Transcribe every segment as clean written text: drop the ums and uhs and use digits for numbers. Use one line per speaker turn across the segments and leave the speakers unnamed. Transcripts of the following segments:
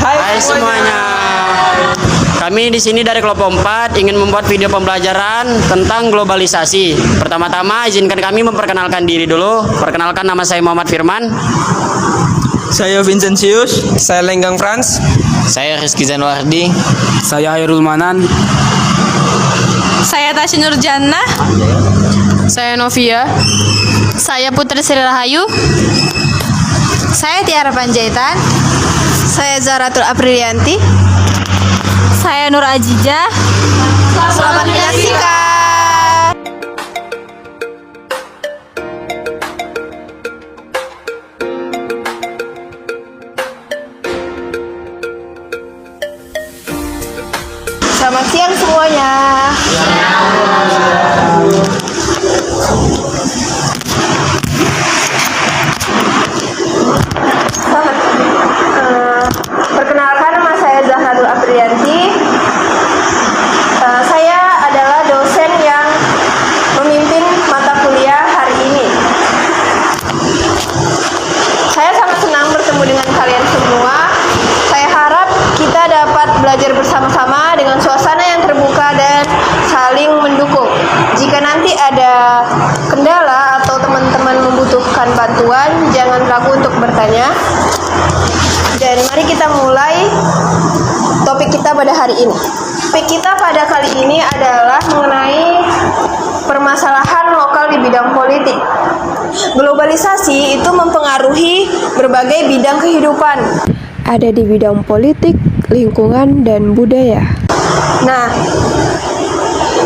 Hai semuanya. Kami di sini dari kelompok 4 ingin membuat video pembelajaran tentang globalisasi. Pertama-tama izinkan kami memperkenalkan diri dulu. Perkenalkan, nama saya Muhammad Firman.
Saya Vincentius. Saya Lenggang Frans.
Saya Rizky Zanwardi.
Saya Hairul Manan.
Saya Tasya Nurjana.
Saya Novia.
Saya Putri Sri Rahayu.
Saya Tiara Panjaitan. Saya Zaratul Aprilianti.
Saya Nur Ajijah.
Selamat menyaksikan. Selamat siang semuanya. Perkenalkan, nama saya Zahratul Aprilianti. Saya adalah dosen yang memimpin mata kuliah hari ini. Saya sangat senang bertemu dengan kalian semua. Saya harap kita dapat belajar bersama-sama dengan suasana yang terbuka dan saling mendukung. Jika nanti ada kendala atau teman-teman membutuhkan bantuan, jangan ragu untuk bertanya. Dan mari kita mulai topik kita pada hari ini. Topik kita pada kali ini adalah mengenai permasalahan lokal di bidang politik. Globalisasi itu mempengaruhi berbagai bidang kehidupan. Ada di bidang politik, lingkungan, dan budaya. Nah,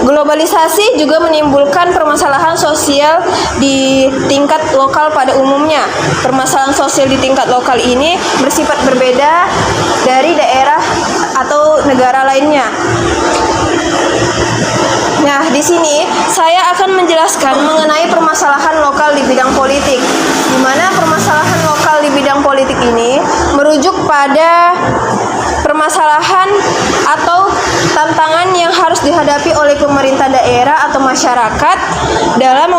globalisasi juga menimbulkan permasalahan sosial di tingkat lokal pada umumnya. Permasalahan sosial di tingkat lokal ini bersifat berbeda dari daerah atau negara lainnya. Nah, di sini saya akan menjelaskan mengenai permasalahan lokal di bidang politik, di mana permasalahan lokal di bidang politik ini merujuk pada permasalahan atau tantangan yang harus dihadapi oleh pemerintah daerah atau masyarakat dalam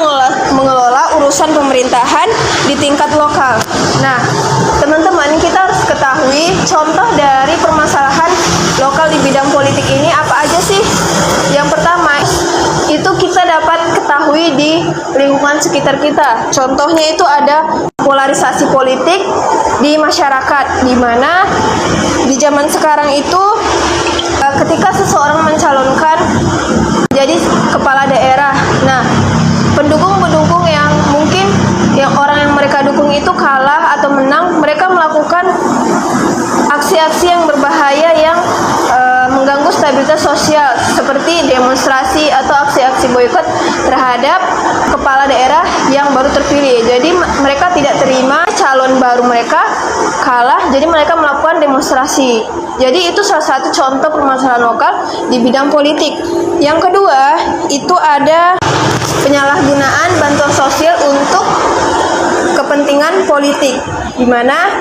mengelola urusan pemerintahan di tingkat lokal. Nah, teman-teman, kita harus ketahui contoh dari permasalahan lokal di bidang politik ini apa aja sih? Yang pertama, itu kita dapat ketahui di lingkungan sekitar kita. Contohnya itu ada polarisasi politik di masyarakat, di mana di zaman sekarang itu ketika seseorang mencalonkan jadi kepala daerah, nah pendukung-pendukung yang mungkin yang orang yang mereka dukung itu kalah atau menang, mereka melakukan aksi-aksi yang berbahaya yang mengganggu stabilitas sosial seperti demonstrasi atau aksi-aksi boikot terhadap kepala daerah yang baru terpilih. Jadi mereka tidak terima calon baru mereka kalah, jadi mereka melakukan demonstrasi. Jadi itu salah satu contoh permasalahan lokal di bidang politik. Yang kedua, itu ada penyalahgunaan bantuan sosial untuk kepentingan politik, di mana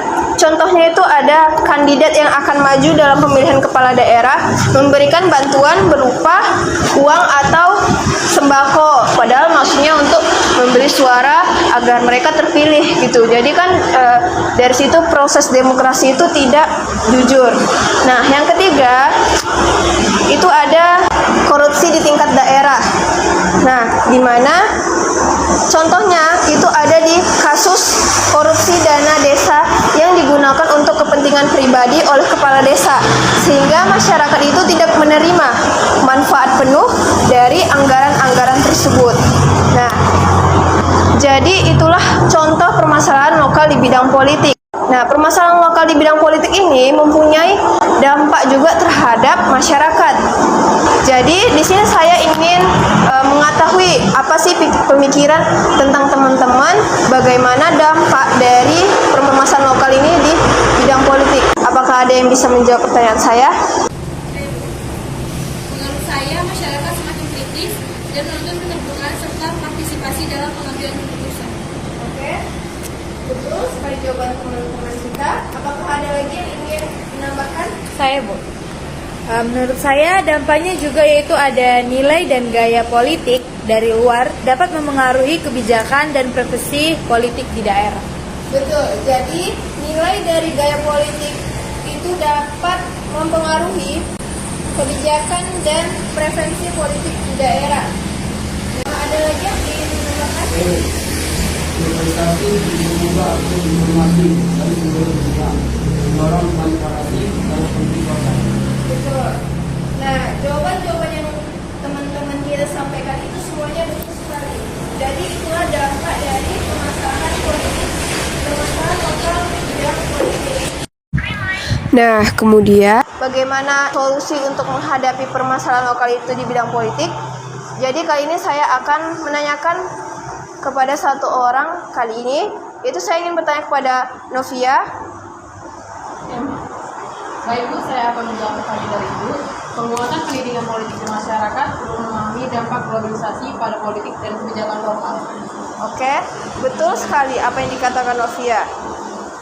contohnya itu ada kandidat yang akan maju dalam pemilihan kepala daerah memberikan bantuan berupa uang atau sembako, padahal maksudnya untuk membeli suara agar mereka terpilih gitu. Jadi kan dari situ proses demokrasi itu tidak jujur. Nah, yang ketiga itu ada korupsi di tingkat daerah. Nah, di mana contohnya itu ada di kasus korupsi dana desa yang digunakan untuk kepentingan pribadi oleh kepala desa, sehingga masyarakat itu tidak menerima manfaat penuh dari anggaran-anggaran tersebut. Nah, jadi itulah contoh permasalahan lokal di bidang politik. Nah, permasalahan lokal di bidang politik ini mempunyai dampak juga terhadap masyarakat. Jadi di sini saya ingin mengetahui apa sih pemikiran tentang teman-teman, bagaimana dampak dari permasalahan lokal ini di bidang politik. Apakah ada yang bisa menjawab pertanyaan saya?
Menurut saya, masyarakat semakin kritis dan menuntut keterbukaan serta partisipasi dalam pengambilan keputusan.
Oke, betul sekali jawaban teman-teman kita. Apakah ada lagi yang ingin menambahkan?
Saya, Bu. Menurut saya dampaknya juga yaitu ada nilai dan gaya politik dari luar dapat memengaruhi kebijakan dan profesi politik di daerah.
Betul, jadi nilai dari gaya politik itu dapat
mempengaruhi kebijakan dan preferensi politik di daerah. Ada lagi yang ingin menambahkan?
Globalisasi mengubah informasi dari sumber juga mendorong transparansi dalam politik lokal.
Betul. Nah, jawaban-jawaban yang teman-teman kita sampaikan itu semuanya betul sekali. Jadi itulah dampak dari permasalahan politik, permasalahan lokal di bidang politik.
Nah, kemudian bagaimana solusi untuk menghadapi permasalahan lokal itu di bidang politik? Jadi kali ini saya akan menanyakan kepada satu orang kali ini, yaitu saya ingin bertanya kepada Novia.
Baik Bu, saya akan menjawab pertanyaan dari Ibu. Penguatan pendidikan politik di masyarakat perlu memahami dampak globalisasi pada politik dan kebijakan lokal.
Oke, betul sekali apa yang dikatakan Novia.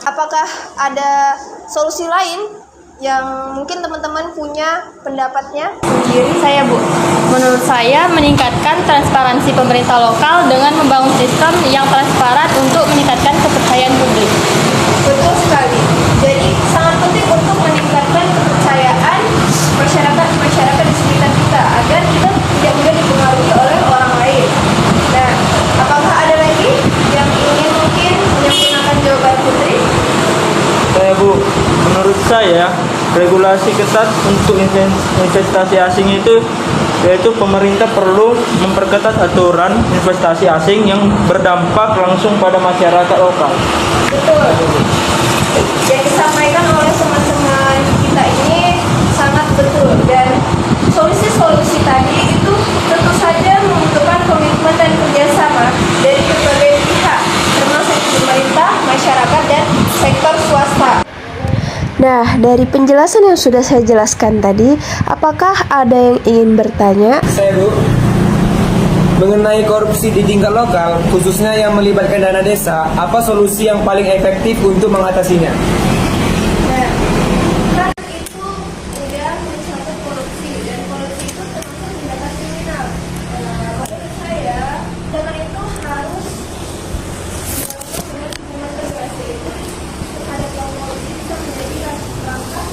Apakah ada solusi lain yang mungkin teman-teman punya pendapatnya?
Sendiri saya Bu, menurut saya meningkatkan transparansi pemerintah lokal dengan membangun sistem yang transparan untuk meningkatkan kepercayaan publik.
Betul sekali. Jadi sangat penting untuk meningkatkan kepercayaan masyarakat di sekitar kita agar kita tidak mudah dipengaruhi oleh orang lain. Nah, apakah ada lagi yang ingin mungkin menyempurnakan jawaban Putri?
Saya Bu, menurut saya regulasi ketat untuk investasi asing itu yaitu pemerintah perlu memperketat aturan investasi asing yang berdampak langsung pada masyarakat lokal.
Betul. Yang disampaikan oleh teman-teman kita ini sangat betul, dan solusi-solusi tadi itu tentu saja membutuhkan komitmen dan kerjasama dari berbagai pihak, termasuk pemerintah, masyarakat, dan sektor swasta. Nah, dari penjelasan yang sudah saya jelaskan tadi, apakah ada yang ingin bertanya?
Saya Bu, mengenai korupsi di tingkat lokal, khususnya yang melibatkan dana desa, apa solusi yang paling efektif untuk mengatasinya?
Nah, kan itu udah mencakup korupsi, dan korupsi itu termasuk tindakan kriminal. Menurut saya, dengan itu harus dilakukan dengan tegas, yaitu terhadap korupsi bisa menjadi langkah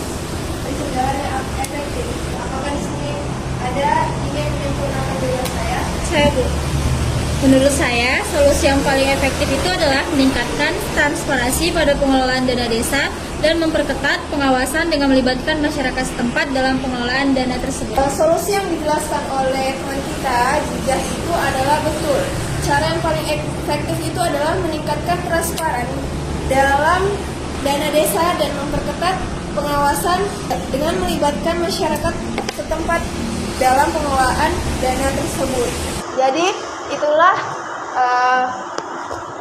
pencegahan yang efektif. Apakah di sini ada ingin menyempurnakan jawaban saya?
Saya Bu. Menurut saya, solusi yang paling efektif itu adalah meningkatkan transparansi pada pengelolaan dana desa dan memperketat pengawasan dengan melibatkan masyarakat setempat dalam pengelolaan dana tersebut.
Solusi yang dijelaskan oleh teman kita juga itu adalah betul. Cara yang paling efektif itu adalah meningkatkan transparan dalam dana desa dan memperketat pengawasan dengan melibatkan masyarakat setempat dalam pengelolaan dana tersebut.
Jadi itulah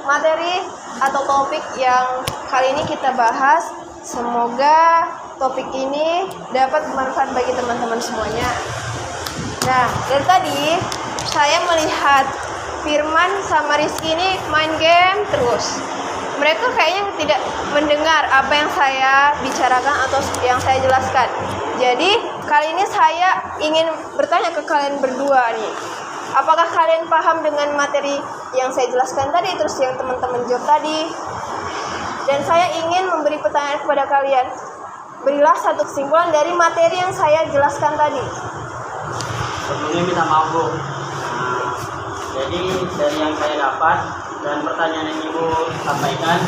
materi atau topik yang kali ini kita bahas. Semoga topik ini dapat bermanfaat bagi teman-teman semuanya. Nah, dari tadi saya melihat Firman sama Rizky ini main game terus. Mereka kayaknya tidak mendengar apa yang saya bicarakan atau yang saya jelaskan. Jadi kali ini saya ingin bertanya ke kalian berdua nih. Apakah kalian paham dengan materi yang saya jelaskan tadi, terus yang teman-teman jawab tadi? Dan saya ingin memberi pertanyaan kepada kalian. Berilah satu kesimpulan dari materi yang saya jelaskan tadi.
Sebelumnya minta maaf Bu. Jadi dari yang saya dapat dan pertanyaan yang Ibu sampaikan,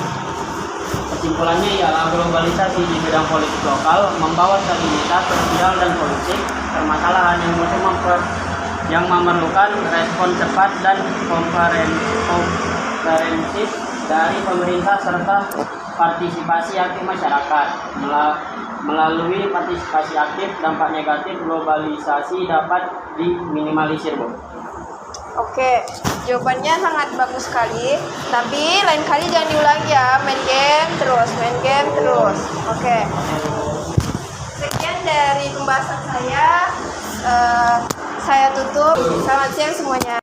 kesimpulannya ialah globalisasi di bidang politik lokal membawa stabilitas sosial dan politik, permasalahan yang memerlukan respon cepat dan komprehensif dari pemerintah serta partisipasi aktif masyarakat. Melalui partisipasi aktif, dampak negatif globalisasi dapat diminimalisir, Bu.
Oke, jawabannya sangat bagus sekali. Tapi lain kali jangan diulangi ya, main game terus. Oke. Sekian dari pembahasan saya tutup. Selamat siang semuanya.